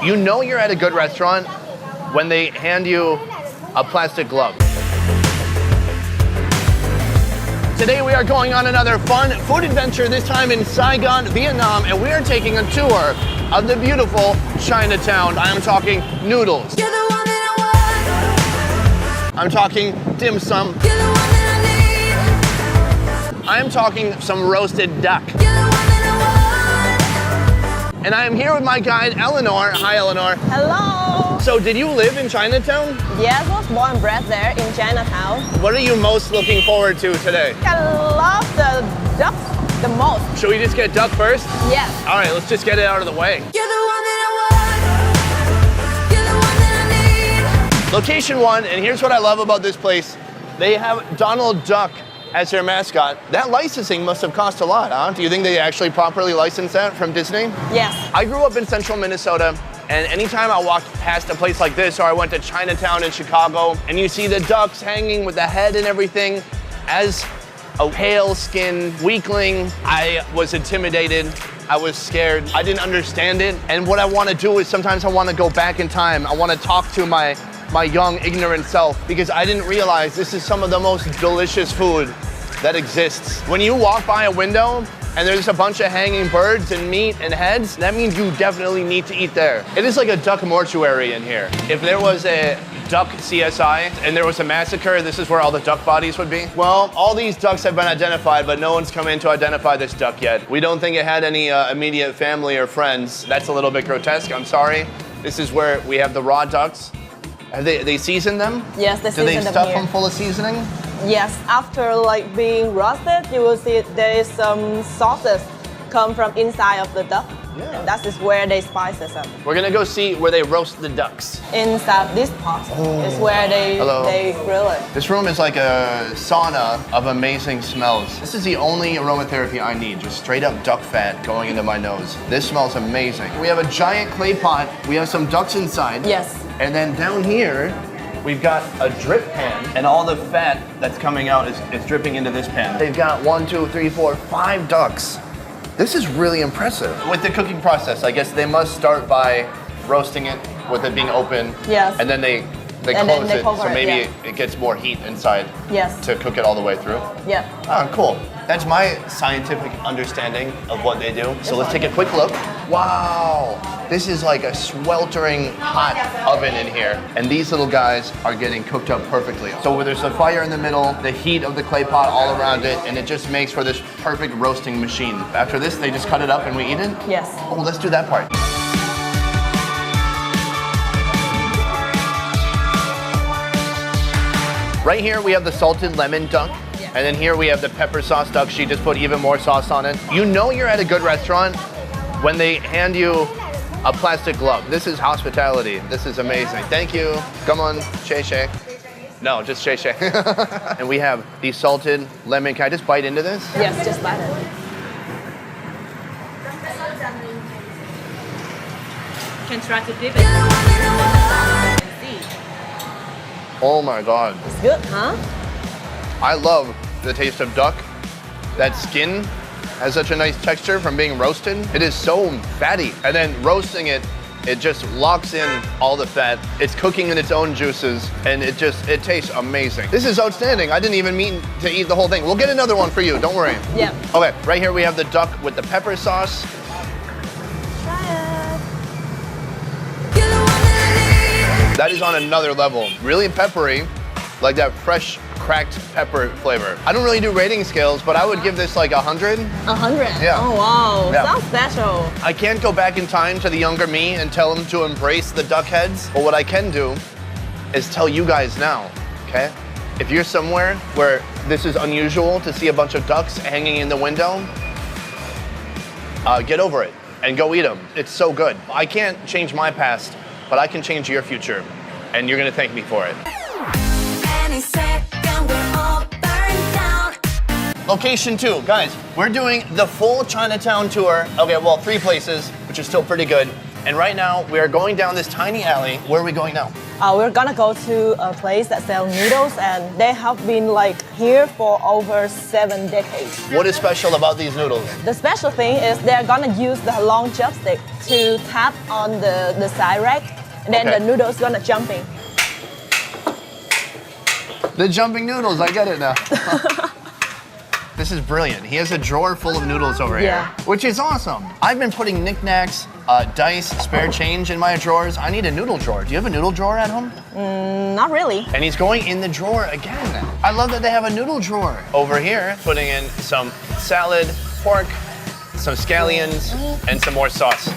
You know you're at a good restaurant when they hand you a plastic glove. Today we are going on another fun food adventure, this time in Saigon, Vietnam, and we are taking a tour of the beautiful Chinatown. I am talking noodles. You're the one that I want. I'm talking dim sum. You're the one that I need. I am talking some roasted duck. You're the one that I want. And I am here with my guide, Eleanor. Hi, Eleanor. Hello. So did you live in Chinatown? Yes, I was born and bred there in Chinatown. What are you most looking forward to today? I love the ducks the most. Should we just get duck first? Yes. All right, let's just get it out of the way. You're the one that I want. You're the one that I need. Location 1, and here's what I love about this place. They have Donald Duck as their mascot. That licensing must have cost a lot, huh? Do you think they actually properly licensed that from Disney? Yes. I grew up in central Minnesota, and anytime I walked past a place like this, or I went to Chinatown in Chicago, and you see the ducks hanging with the head and everything, as a pale-skinned weakling, I was intimidated. I was scared. I didn't understand it. And what I want to do is sometimes I want to go back in time. I want to talk to my young, ignorant self, because I didn't realize this is some of the most delicious food that exists. When you walk by a window and there's a bunch of hanging birds and meat and heads, that means you definitely need to eat there. It is like a duck mortuary in here. If there was a duck CSI and there was a massacre, this is where all the duck bodies would be. Well, all these ducks have been identified, but no one's come in to identify this duck yet. We don't think it had any immediate family or friends. That's a little bit grotesque, I'm sorry. This is where we have the raw ducks. Have they seasoned them? Yes, they seasoned them here. Do they stuff them full of seasoning? Yes, after like being roasted, you will see there is some sauces come from inside of the duck. Yeah. And that is where they spices them. We're gonna go see where they roast the ducks. Inside this pot is where they grill it. This room is like a sauna of amazing smells. This is the only aromatherapy I need, just straight up duck fat going into my nose. This smells amazing. We have a giant clay pot. We have some ducks inside. Yes. And then down here, we've got a drip pan, and all the fat that's coming out is dripping into this pan. They've got 1, 2, 3, 4, 5 ducks. This is really impressive. With the cooking process, I guess they must start by roasting it with it being open. Yes. And then they close it, so maybe it gets more heat inside. Yes. To cook it all the way through. Yeah. Ah, cool. That's my scientific understanding of what they do. So let's take a quick look. Wow. This is like a sweltering hot oven in here. And these little guys are getting cooked up perfectly. So there's a fire in the middle, the heat of the clay pot all around it, and it just makes for this perfect roasting machine. After this, they just cut it up and we eat it? Yes. Oh, let's do that part. Right here, we have the salted lemon duck. Yeah. And then here we have the pepper sauce duck. She just put even more sauce on it. You know you're at a good restaurant when they hand you a plastic glove. This is hospitality. This is amazing. Thank you. Come on, Shay Shay. No, just Shay Shay. And we have the salted lemon. Can I just bite into this? Yes, just bite it. You can try to dip it. Oh my God. It's good, huh? I love the taste of duck. That skin has such a nice texture from being roasted. It is so fatty. And then roasting it, it just locks in all the fat. It's cooking in its own juices, and it tastes amazing. This is outstanding. I didn't even mean to eat the whole thing. We'll get another one for you, don't worry. Yeah. Okay, right here we have the duck with the pepper sauce. Try it. That is on another level. Really peppery, like that fresh cracked pepper flavor. I don't really do rating scales, but I would give this like 100. 100? Yeah. Oh, wow. Yeah. Sounds special. I can't go back in time to the younger me and tell him to embrace the duck heads, but what I can do is tell you guys now, okay? If you're somewhere where this is unusual to see a bunch of ducks hanging in the window, get over it and go eat them. It's so good. I can't change my past, but I can change your future, and you're gonna thank me for it. Location 2, guys, we're doing the full Chinatown tour. Okay, well, 3 places, which is still pretty good. And right now, we are going down this tiny alley. Where are we going now? We're gonna go to a place that sells noodles, and they have been like here for over 7 decades. What is special about these noodles? The special thing is they're gonna use the long chopstick to tap on the side rack, and then Okay. the noodles gonna jumping. The jumping noodles, I get it now. This is brilliant. He has a drawer full of noodles over here, which is awesome. I've been putting knickknacks, dice, spare change in my drawers. I need a noodle drawer. Do you have a noodle drawer at home? Not really. And he's going in the drawer again. I love that they have a noodle drawer. Over here, putting in some salad, pork, some scallions, and some more sauce.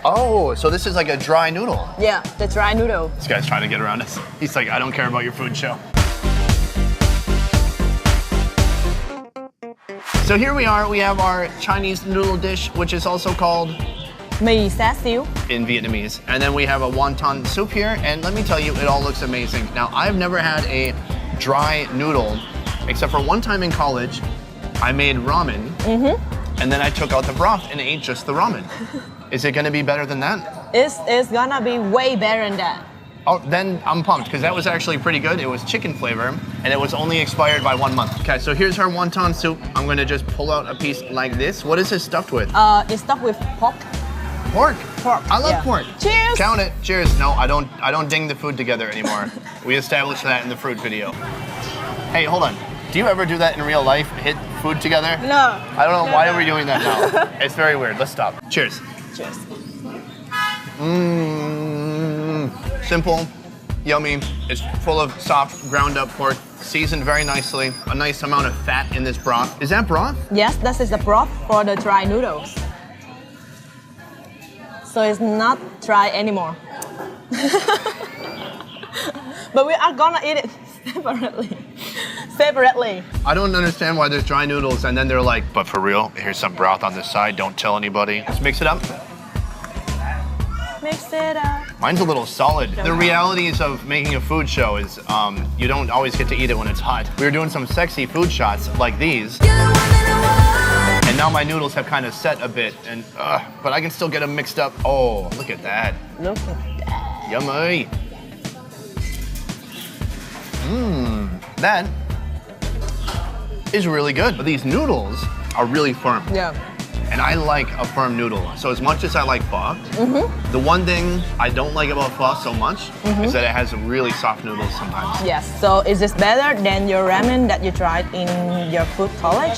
Oh, so this is like a dry noodle. Yeah, the dry noodle. This guy's trying to get around us. He's like, I don't care about your food show. So here we are, we have our Chinese noodle dish, which is also called Mì xá xíu in Vietnamese. And then we have a wonton soup here, and let me tell you, it all looks amazing. Now, I've never had a dry noodle, except for one time in college, I made ramen, and then I took out the broth and ate just the ramen. Is it gonna be better than that? It's gonna be way better than that. Oh, then I'm pumped, because that was actually pretty good. It was chicken flavor, and it was only expired by 1 month. Okay, so here's our wonton soup. I'm gonna just pull out a piece like this. What is this stuffed with? It's stuffed with pork. Pork. Pork. I love yeah. pork. Cheers. Count it. Cheers. No, I don't ding the food together anymore. We established that in the fruit video. Hey, hold on. Do you ever do that in real life? Hit food together? No. I don't know. Why are we doing that now? It's very weird. Let's stop. Cheers. Cheers. Simple, yummy. It's full of soft, ground up pork, seasoned very nicely. A nice amount of fat in this broth. Is that broth? Yes, that is the broth for the dry noodles. So it's not dry anymore. But we are gonna eat it separately. I don't understand why there's dry noodles and then they're like, but for real, here's some broth on this side, don't tell anybody. Let's mix it up. Mix it up. Mine's a little solid. The realities of making a food show is you don't always get to eat it when it's hot. We were doing some sexy food shots like these. And now my noodles have kind of set a bit, and but I can still get them mixed up. Oh, look at that. Look at that. Yummy. That is really good. But these noodles are really firm. Yeah. And I like a firm noodle. So as much as I like pho, the one thing I don't like about pho so much is that it has really soft noodles sometimes. Yes. So is this better than your ramen that you tried in your food college?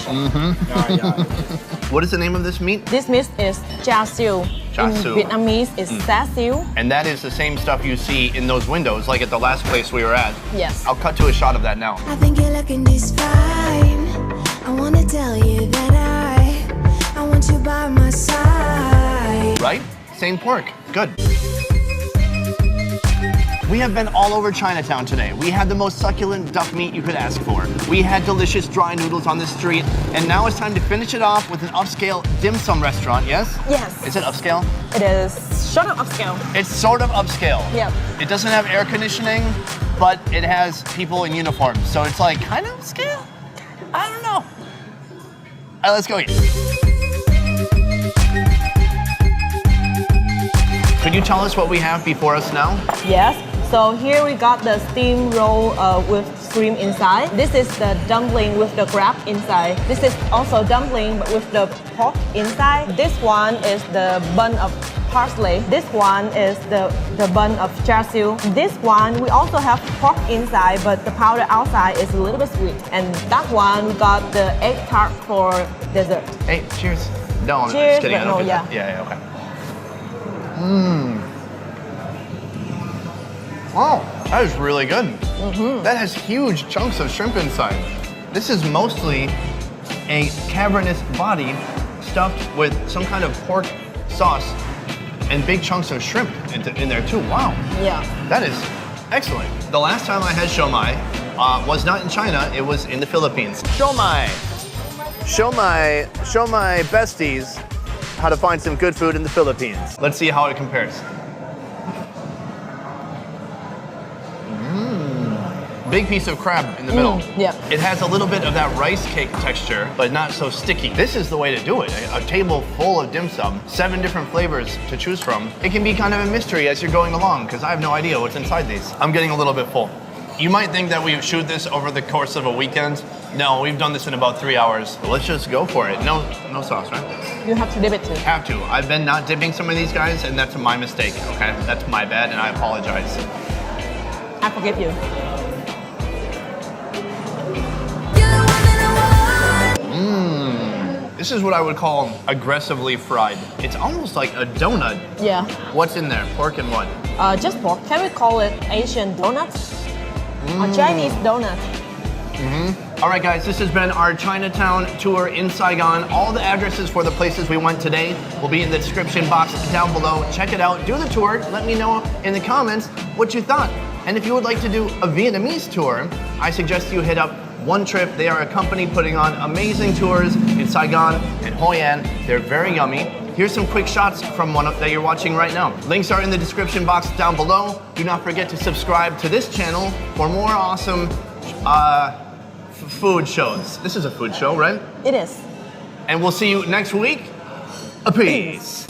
What is the name of this meat? This meat is char siu. Char In siu. Vietnamese, it's xá xíu. And that is the same stuff you see in those windows, like at the last place we were at. Yes. I'll cut to a shot of that now. I think you're looking just fine. I wanna tell you that I want you by my side. Right? Same pork. Good. We have been all over Chinatown today. We had the most succulent duck meat you could ask for. We had delicious dry noodles on the street. And now it's time to finish it off with an upscale dim sum restaurant, yes? Yes. Is it upscale? It is sort of upscale. It's sort of upscale. Yep. It doesn't have air conditioning, but it has people in uniforms. So it's like kind of upscale? I don't know. All right, let's go eat. Could you tell us what we have before us now? Yes. So here we got the steam roll with shrimp inside. This is the dumpling with the crab inside. This is also dumpling but with the pork inside. This one is the bun of parsley. This one is the bun of char siu. This one we also have pork inside, but the powder outside is a little bit sweet. And that one we got the egg tart for dessert. Hey, cheers. No, I'm Cheers, just kidding. but I don't no, get that. yeah. Yeah, okay. Wow, that is really good. That has huge chunks of shrimp inside. This is mostly a cavernous body stuffed with some kind of pork sauce and big chunks of shrimp in there too. Wow. Yeah. That is excellent. The last time I had siomai was not in China, it was in the Philippines. Siomai. Show my besties how to find some good food in the Philippines. Let's see how it compares. Big piece of crab in the middle. Yeah. It has a little bit of that rice cake texture, but not so sticky. This is the way to do it. A table full of dim sum, 7 different flavors to choose from. It can be kind of a mystery as you're going along, because I have no idea what's inside these. I'm getting a little bit full. You might think that we shoot this over the course of a weekend. No, we've done this in about 3 hours. So let's just go for it. No sauce, right? You have to dip it too. Have to. I've been not dipping some of these guys, and that's my mistake, okay? That's my bad, and I apologize. I forgive you. This is what I would call aggressively fried. It's almost like a donut. Yeah. What's in there? Pork and what? Just pork. Can we call it Asian donuts? Or Chinese donut? All right, guys, this has been our Chinatown tour in Saigon. All the addresses for the places we went today will be in the description box down below. Check it out, do the tour. Let me know in the comments what you thought. And if you would like to do a Vietnamese tour, I suggest you hit up ONETRIP. They are a company putting on amazing tours in Saigon and Hoi An. They're very yummy. Here's some quick shots from one that you're watching right now. Links are in the description box down below. Do not forget to subscribe to this channel for more awesome food shows. This is a food show, right? It is. And we'll see you next week. Peace.